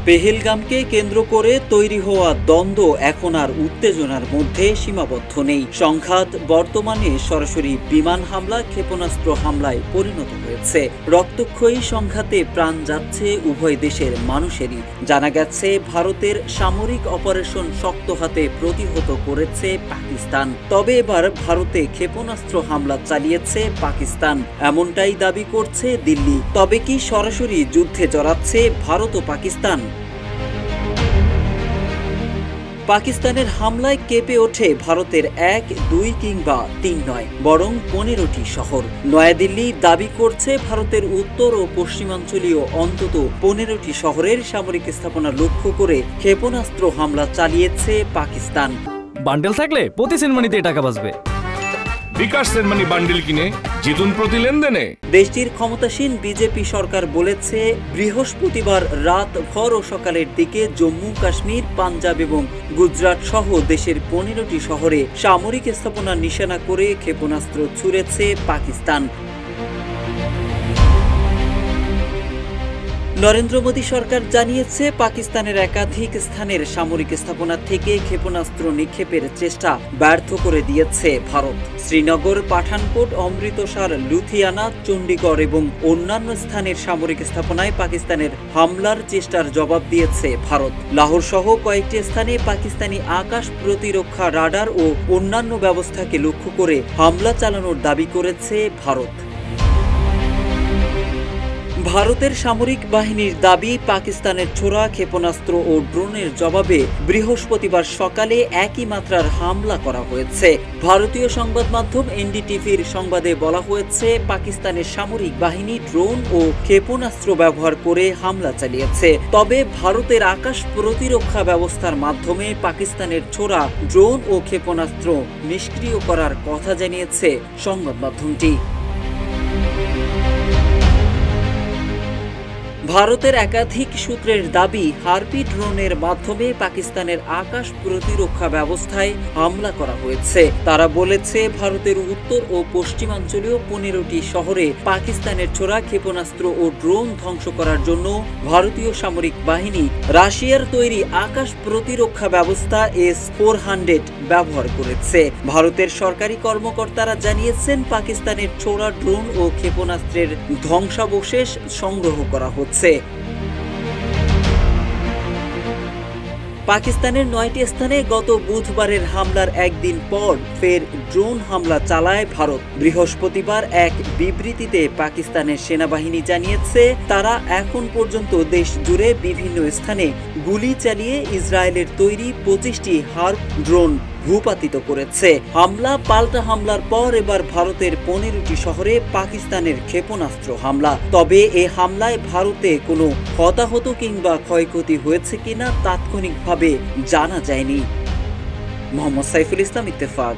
পেহেলগামকে কেন্দ্র করে তৈরি হওয়া দ্বন্দ্ব এখন আর উত্তেজনার মধ্যে সীমাবদ্ধ নেই। সংঘাত বর্তমানে সরাসরি বিমান হামলা, ক্ষেপণাস্ত্র হামলায় পরিণত হয়েছে। রক্তক্ষয়ী সংঘাতে প্রাণ যাচ্ছে উভয় দেশের মানুষেরই। জানা গেছে, ভারতের সামরিক অপারেশন শক্ত হাতে প্রতিহত করেছে পাকিস্তান। তবে এবার ভারতে ক্ষেপণাস্ত্র হামলা চালিয়েছে পাকিস্তান, এমনটাই দাবি করছে দিল্লি। তবে কি সরাসরি যুদ্ধে জড়াচ্ছে ভারত ও পাকিস্তান? পাকিস্তানের হামলায় কেঁপে ওঠে ভারতের 1, 2 কিংবা 3 নয়, বরং 15টি শহর। নয়াদিল্লি দাবি করছে ভারতের উত্তর ও পশ্চিমাঞ্চলীয় অন্তত 15টি শহরের সামরিক স্থাপনা লক্ষ্য করে ক্ষেপণাস্ত্র হামলা চালিয়েছে পাকিস্তান। বান্ডেল থাকলে প্রতি সেনমানিতে টাকা বাঁচবে। বিকাশ সেনমানি বান্ডেল কিনে জিতুন প্রতি লেনদেনে। দেশটির ক্ষমতাসীন বিজেপি সরকার বলেছে, বৃহস্পতিবার রাত ভর ও সকালের দিকে জম্মু কাশ্মীর, পাঞ্জাব এবং গুজরাট সহ দেশের 15টি শহরে সামরিক স্থাপনা নিশানা করে ক্ষেপণাস্ত্র ছুড়েছে পাকিস্তান। নরেন্দ্র মোদী সরকার জানিয়েছে, পাকিস্তানের একাধিক স্থানের সামরিক স্থাপনা থেকে ক্ষেপণাস্ত্র নিক্ষেপের চেষ্টা ব্যর্থ করে দিয়েছে ভারত। শ্রীনগর, পাঠানকোট, অমৃতসর, লুধিয়ানা, চণ্ডীগড় এবং অন্যান্য স্থানের সামরিক স্থাপনায় পাকিস্তানের হামলার চেষ্টার জবাব দিয়েছে ভারত। লাহোর সহ কয়েকটি স্থানে পাকিস্তানি আকাশ প্রতিরক্ষা রাডার ও অন্যান্য ব্যবস্থাকে লক্ষ্য করে হামলা চালানোর দাবি করেছে ভারত। ভারতের সামরিক বাহিনীর দাবি, পাকিস্তানের ছোড়া ক্ষেপণাস্ত্র ও ড্রোনের জবাবে বৃহস্পতিবার সকালে একই মাত্রার হামলা করা হয়েছে। ভারতীয় সংবাদ মাধ্যম এনডিটিভির সংবাদে বলা হয়েছে, পাকিস্তানের সামরিক বাহিনী ড্রোন ও ক্ষেপণাস্ত্র ব্যবহার করে হামলা চালিয়েছে। তবে ভারতের আকাশ প্রতিরক্ষা ব্যবস্থার মাধ্যমে পাকিস্তানের ছোড়া ড্রোন ও ক্ষেপণাস্ত্র নিষ্ক্রিয় করার কথা জানিয়েছে সংবাদ মাধ্যমটি। ভারতের একাধিক সূত্রের দাবি, হারপি ড্রোনের মাধ্যমে পাকিস্তানের আকাশ প্রতিরক্ষা ব্যবস্থায় হামলা করা হয়েছে। তারা বলেছে, ভারতের উত্তর ও পশ্চিমাঞ্চলীয় 15টি শহরে পাকিস্তানের ছোড়া ক্ষেপণাস্ত্র ও ড্রোন ধ্বংস করার জন্য ভারতীয় সামরিক বাহিনী রাশিয়ার তৈরি আকাশ প্রতিরক্ষা ব্যবস্থা S-400 ব্যবহার করেছে। ভারতের সরকারি কর্মকর্তারা জানিয়েছেন, পাকিস্তানের ছোড়া ড্রোন ও ক্ষেপণাস্ত্রের ধ্বংসাবশেষ সংগ্রহ করা হচ্ছে। পাকিস্তানের 9টি স্থানে গত বুধবারের হামলার একদিন পর ফের ড্রোন হামলা চালায় ভারত। বৃহস্পতিবার এক বিবৃতিতে পাকিস্তানের সেনাবাহিনী জানিয়েছে, তারা এখন পর্যন্ত দেশ জুড়ে বিভিন্ন স্থানে গুলি চালিয়ে ইসরায়েলের তৈরি 25টি হার্প ড্রোন ভূপাতিত করেছে। হামলা পাল্টা হামলার পর এবার ভারতের 15টি শহরে পাকিস্তানের ক্ষেপণাস্ত্র হামলা। তবে এ হামলায় ভারতে কোনো হতাহত কিংবা ক্ষয়ক্ষতি হয়েছে কিনা তাৎক্ষণিকভাবে জানা যায়নি। মোহাম্মদ সাইফুল ইসলাম, ইত্তেফাক।